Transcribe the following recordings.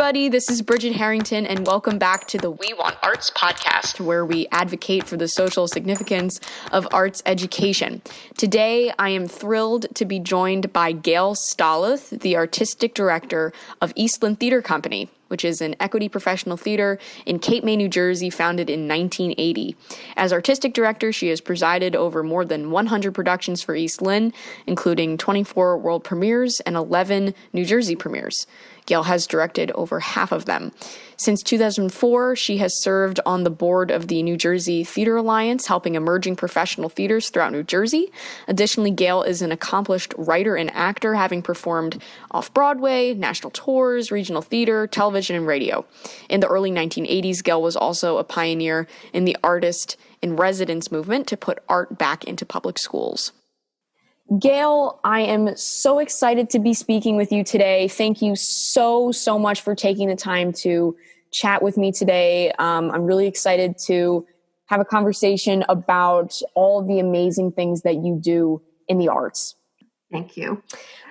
everybody. This is Brigid Harrington, and welcome back to the We Want Arts podcast, where we advocate for the social significance of arts education. Today, I am thrilled to be joined by Gayle Stahlhuth, the artistic director of East Lynne Theatre Company, which is an equity professional theater in Cape May, New Jersey, founded in 1980. As artistic director, she has presided over more than 100 productions for East Lynne, including 24 world premieres and 11 New Jersey premieres. Gayle has directed over half of them. Since 2004, she has served on the board of the New Jersey Theater Alliance, helping emerging professional theaters throughout New Jersey. Additionally, Gayle is an accomplished writer and actor, having performed off-Broadway, national tours, regional theater, television, and radio. In the early 1980s, Gayle was also a pioneer in the artist in residence movement to put art back into public schools. Gayle, I am so excited to be speaking with you today. Thank you so much for taking the time to chat with me today. I'm really excited to have a conversation about all the amazing things that you do in the arts. Thank you.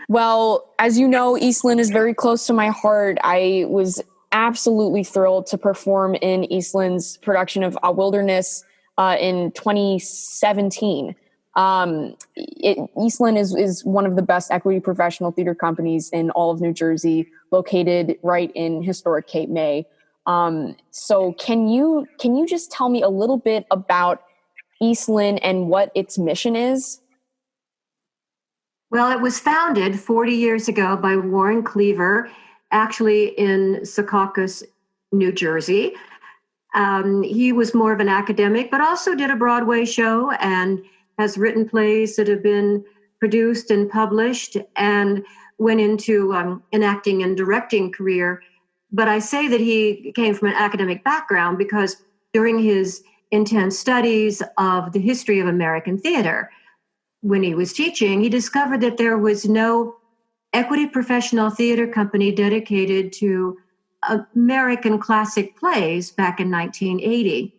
Well, as you know, East Lynne is very close to my heart. I was absolutely thrilled to perform in East Lynne's production of Wilderness in 2017. East Lynne is one of the best equity professional theater companies in all of New Jersey, located right in historic Cape May. So can you just tell me a little bit about East Lynne and what its mission is? Well, it was founded 40 years ago by Warren Cleaver, actually in Secaucus, New Jersey. He was more of an academic, but also did a Broadway show and has written plays that have been produced and published, and went into an acting and directing career. But I say that he came from an academic background because during his intense studies of the history of American theater, when he was teaching, he discovered that there was no equity professional theater company dedicated to American classic plays back in 1980.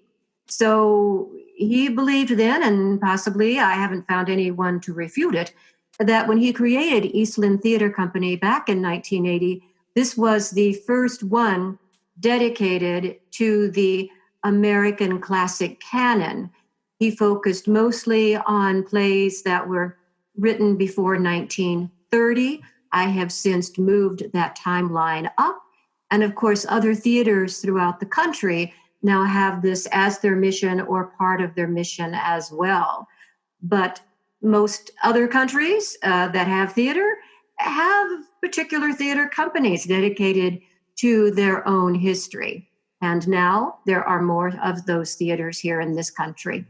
So he believed then, and possibly I haven't found anyone to refute it, that when he created East Lynne Theatre Company back in 1980, this was the first one dedicated to the American classic canon. He focused mostly on plays that were written before 1930. I have since moved that timeline up. And of course, other theaters throughout the country now have this as their mission or part of their mission as well. But most other countries that have theater have particular theater companies dedicated to their own history. And now there are more of those theaters here in this country.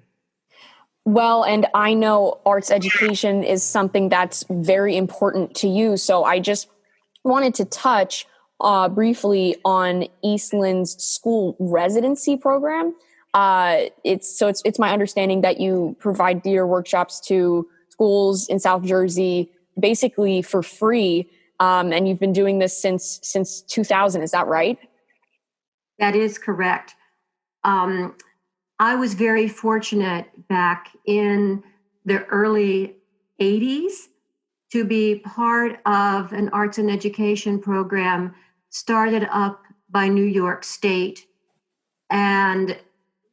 Well, and I know arts education is something that's very important to you. So I just wanted to touch briefly on East Lynne's school residency program. It's my understanding that you provide theater workshops to schools in South Jersey, basically for free, and you've been doing this since 2000. Is that right? That is correct. I was very fortunate back in the early 80s to be part of an arts and education program started up by New York State. And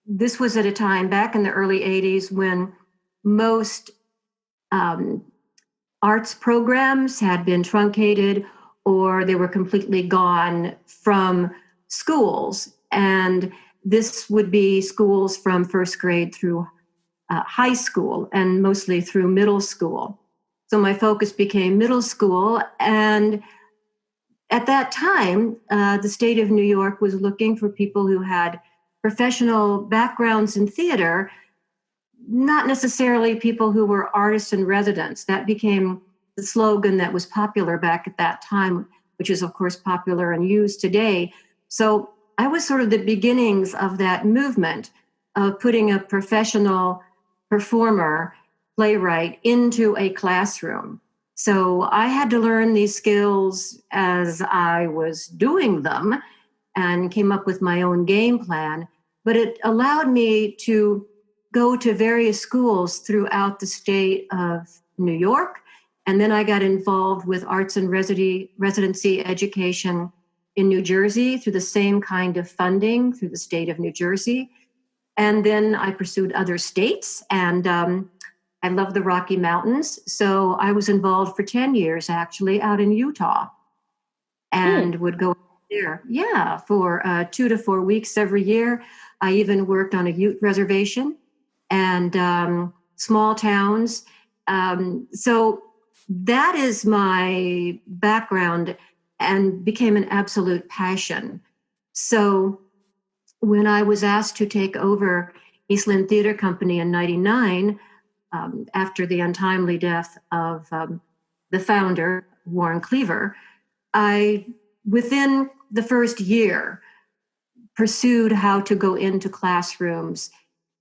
this was at a time back in the early 80s when most arts programs had been truncated or they were completely gone from schools. And this would be schools from first grade through high school and mostly through middle school. So my focus became middle school. And at that time, the state of New York was looking for people who had professional backgrounds in theater, not necessarily people who were artists in residence. That became the slogan that was popular back at that time, which is, of course, popular and used today. So I was sort of the beginnings of that movement of putting a professional performer, playwright, into a classroom. So I had to learn these skills as I was doing them and came up with my own game plan. But it allowed me to go to various schools throughout the state of New York. And then I got involved with arts and residency education in New Jersey through the same kind of funding through the state of New Jersey. And then I pursued other states, and I love the Rocky Mountains. So I was involved for 10 years, actually, out in Utah, and would go there, for 2 to 4 weeks every year. I even worked on a Ute reservation and small towns. So that is my background and became an absolute passion. So when I was asked to take over East Lynne Theatre Company in '99, after the untimely death of the founder, Warren Cleaver, I, within the first year, pursued how to go into classrooms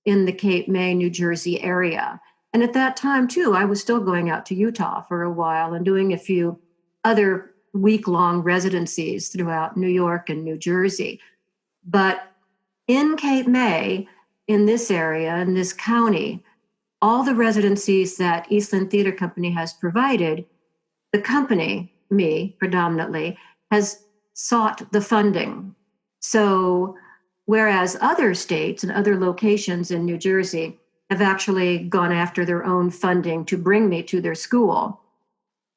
in the Cape May, New Jersey area. And at that time, too, I was still going out to Utah for a while and doing a few other week-long residencies throughout New York and New Jersey. But in Cape May, in this area, in this county, all the residencies that East Lynne Theatre Company has provided, the company, me predominantly, has sought the funding. So whereas other states and other locations in New Jersey have actually gone after their own funding to bring me to their school,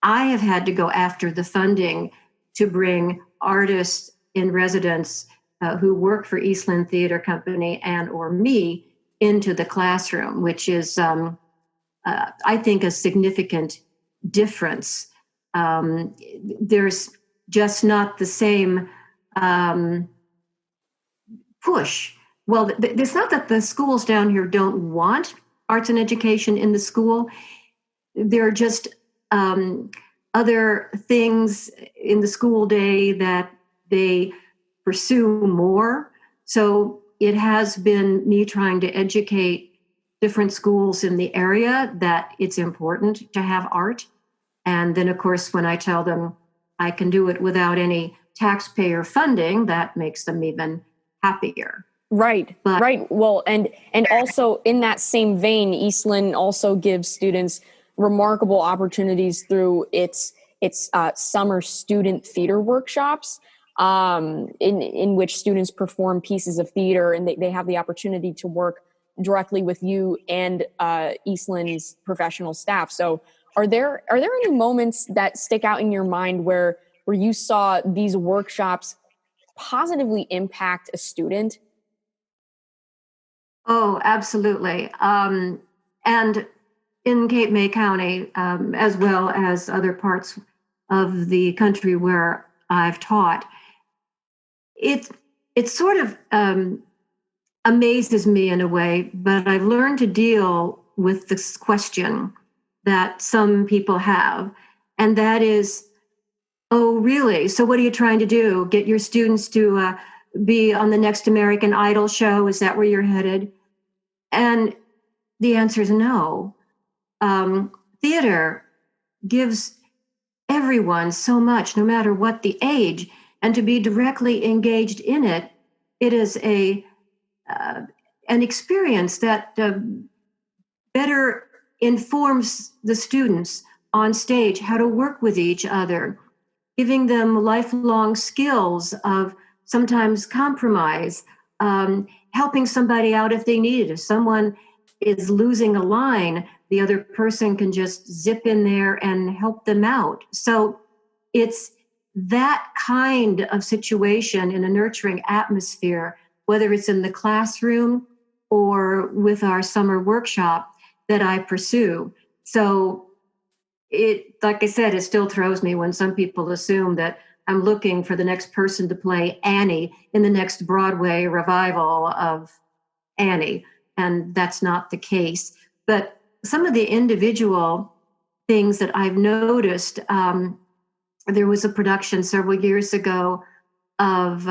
I have had to go after the funding to bring artists in residence who work for East Lynne Theatre Company and or me into the classroom, which is, I think, a significant difference. There's just not the same push. Well, it's not that the schools down here don't want arts and education in the school. There are just other things in the school day that they pursue more. So it has been me trying to educate different schools in the area that it's important to have art. And then, of course, when I tell them I can do it without any taxpayer funding, that makes them even happier. Right. Well, and also in that same vein, East Lynne also gives students remarkable opportunities through its summer student theater workshops, in which students perform pieces of theater, and they have the opportunity to work directly with you and East Lynne's professional staff. So are there any moments that stick out in your mind where you saw these workshops positively impact a student? Oh, absolutely. And in Cape May County, as well as other parts of the country where I've taught, it sort of amazes me in a way, but I've learned to deal with this question that some people have, and that is, oh, really? So what are you trying to do? Get your students to be on the next American Idol show? Is that where you're headed? And the answer is no. Theater gives everyone so much, no matter what the age, and to be directly engaged in it, it is an experience that better informs the students on stage how to work with each other, giving them lifelong skills of sometimes compromise, helping somebody out if they need it. If someone is losing a line, the other person can just zip in there and help them out. So it's that kind of situation in a nurturing atmosphere, whether it's in the classroom or with our summer workshop, that I pursue. So it, like I said, it still throws me when some people assume that I'm looking for the next person to play Annie in the next Broadway revival of Annie. And that's not the case. But some of the individual things that I've noticed, there was a production several years ago of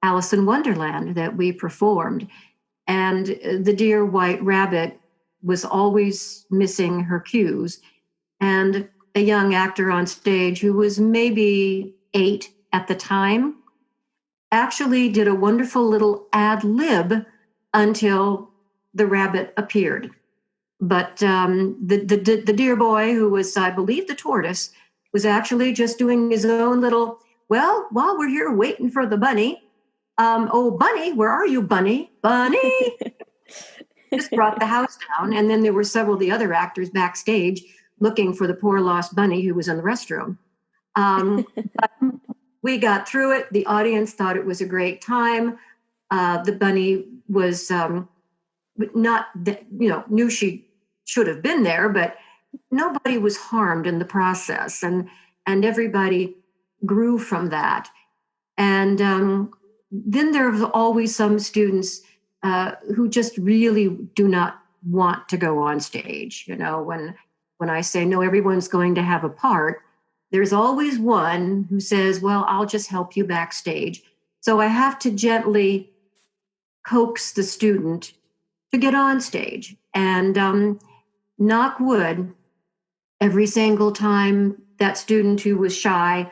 Alice in Wonderland that we performed. And the dear white rabbit was always missing her cues. And a young actor on stage who was maybe 8 at the time actually did a wonderful little ad lib until the rabbit appeared. But the dear boy, who was, I believe, the tortoise, was actually just doing his own little well, while we're here waiting for the bunny, oh, Bunny, where are you, Bunny? Bunny! Just brought the house down. And then there were several of the other actors backstage looking for the poor lost bunny who was in the restroom. But we got through it. The audience thought it was a great time. The bunny was not, knew she should have been there, but nobody was harmed in the process. And everybody grew from that. And then there was always some students who just really do not want to go on stage. When I say, no, everyone's going to have a part, there's always one who says, well, I'll just help you backstage. So I have to gently coax the student to get on stage. And knock wood, every single time that student who was shy,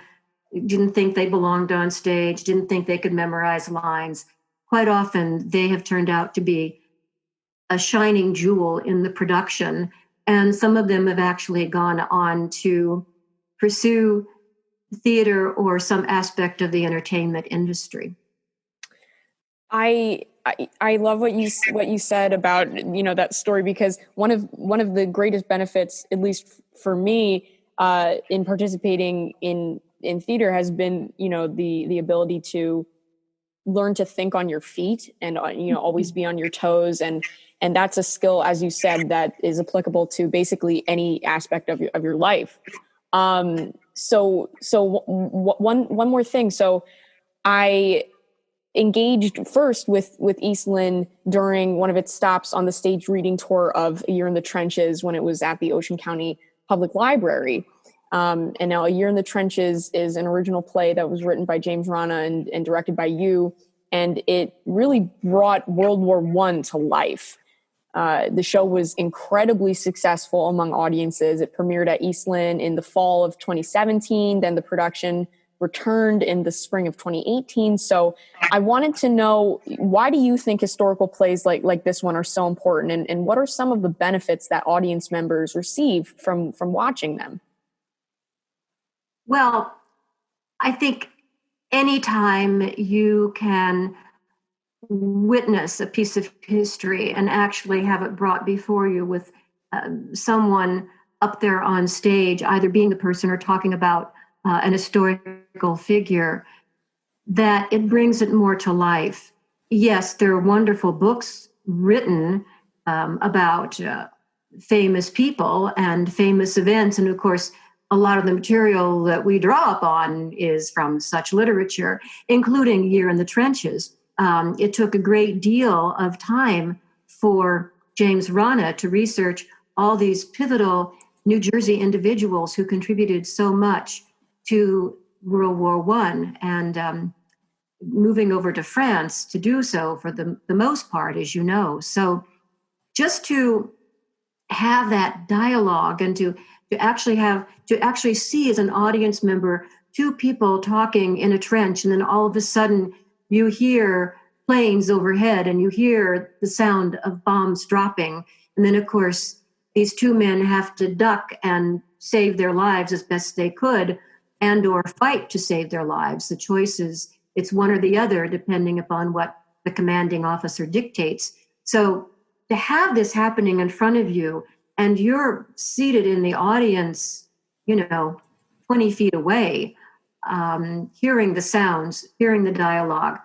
didn't think they belonged on stage, didn't think they could memorize lines, quite often they have turned out to be a shining jewel in the production. And some of them have actually gone on to pursue theater or some aspect of the entertainment industry. I love what you said about that story, because one of the greatest benefits, at least for me, in participating in theater has been the ability to learn to think on your feet and always be on your toes, and that's a skill, as you said, that is applicable to basically any aspect of your life. So one more thing. So I engaged first with East Lynne during one of its stops on the stage reading tour of A Year in the Trenches, when it was at the Ocean County Public Library. And now A Year in the Trenches is an original play that was written by James Rana and directed by you. And it really brought World War I to life. The show was incredibly successful among audiences. It premiered at East Lynne in the fall of 2017. Then the production returned in the spring of 2018. So I wanted to know, why do you think historical plays like this one are so important? And what are some of the benefits that audience members receive from watching them? Well, I think anytime you can witness a piece of history and actually have it brought before you with someone up there on stage, either being the person or talking about an historical figure, that it brings it more to life. Yes, there are wonderful books written about famous people and famous events. And of course, a lot of the material that we draw upon is from such literature, including Year in the Trenches. It took a great deal of time for James Rana to research all these pivotal New Jersey individuals who contributed so much to World War I, and moving over to France to do so for the most part, as you know. So just to have that dialogue and to actually see as an audience member two people talking in a trench, and then all of a sudden you hear planes overhead and you hear the sound of bombs dropping. And then, of course, these two men have to duck and save their lives as best they could, and or fight to save their lives. The choice is, it's one or the other, depending upon what the commanding officer dictates. So to have this happening in front of you, and you're seated in the audience, 20 feet away, hearing the sounds, hearing the dialogue,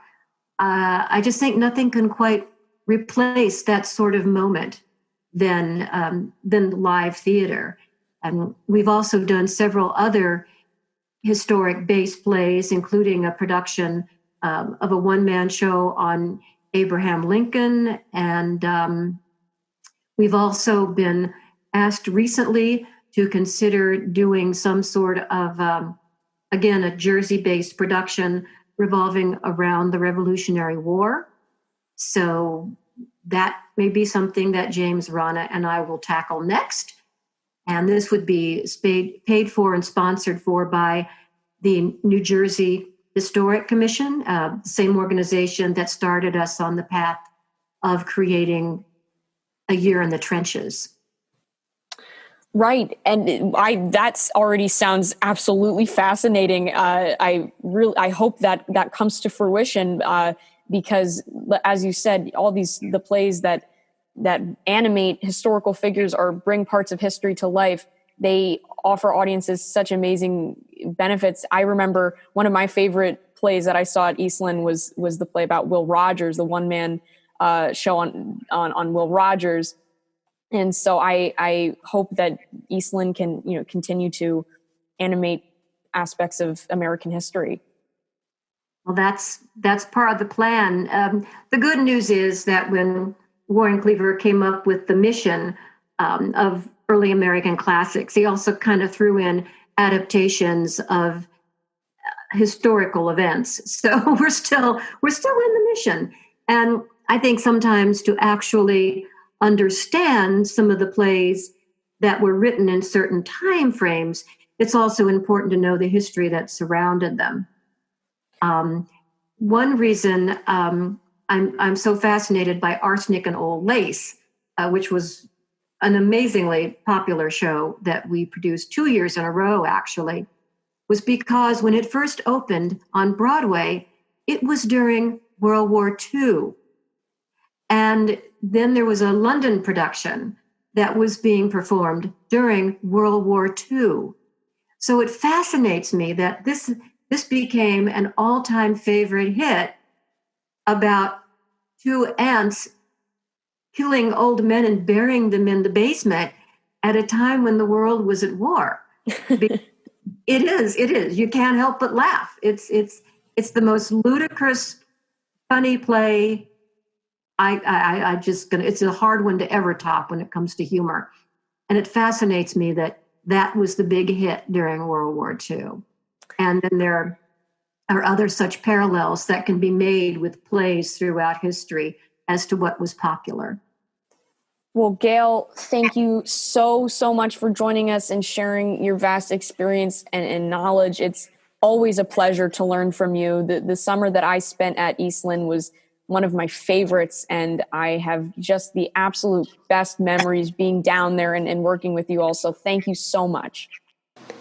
I just think nothing can quite replace that sort of moment than live theater. And we've also done several other historic base plays, including a production of a one-man show on Abraham Lincoln. And we've also been asked recently to consider doing some sort of, again, a Jersey-based production revolving around the Revolutionary War. So that may be something that James Rana and I will tackle next. And this would be paid for and sponsored for by the New Jersey Historic Commission, the same organization that started us on the path of creating A Year in the Trenches. Right. And that's already sounds absolutely fascinating. I hope that comes to fruition, because as you said, all the plays that animate historical figures or bring parts of history to life, they offer audiences such amazing benefits. I remember one of my favorite plays that I saw at East Lynne was the play about Will Rogers, the one man show on Will Rogers. And so I hope that East Lynne can, continue to animate aspects of American history. Well, that's part of the plan. The good news is that when Warren Cleaver came up with the mission of early American classics, he also kind of threw in adaptations of historical events. So we're still in the mission. And I think sometimes to actually understand some of the plays that were written in certain time frames, it's also important to know the history that surrounded them. One reason I'm so fascinated by Arsenic and Old Lace, which was an amazingly popular show that we produced 2 years in a row, actually, was because when it first opened on Broadway, it was during World War II. And then there was a London production that was being performed during World War II. So it fascinates me that this became an all-time favorite hit about two aunts killing old men and burying them in the basement at a time when the world was at war. It is. You can't help but laugh. It's the most ludicrous, funny play. It's a hard one to ever top when it comes to humor. And it fascinates me that was the big hit during World War II. And then there are other such parallels that can be made with plays throughout history as to what was popular. Well, Gayle, thank you so much for joining us and sharing your vast experience and knowledge. It's always a pleasure to learn from you. The summer that I spent at East Lynne was one of my favorites, and I have just the absolute best memories being down there and working with you all. So thank you so much.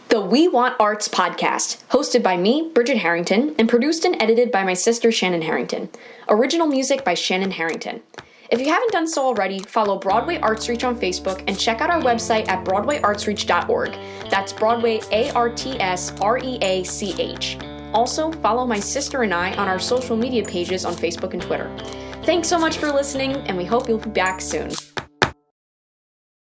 The We Want Arts podcast, hosted by me, Brigid Harrington, and produced and edited by my sister, Shannon Harrington. Original music by Shannon Harrington. If you haven't done so already, follow Broadway Arts Reach on Facebook and check out our website at broadwayartsreach.org. That's Broadway ARTSREACH. Also, follow my sister and I on our social media pages on Facebook and Twitter. Thanks so much for listening, and we hope you'll be back soon.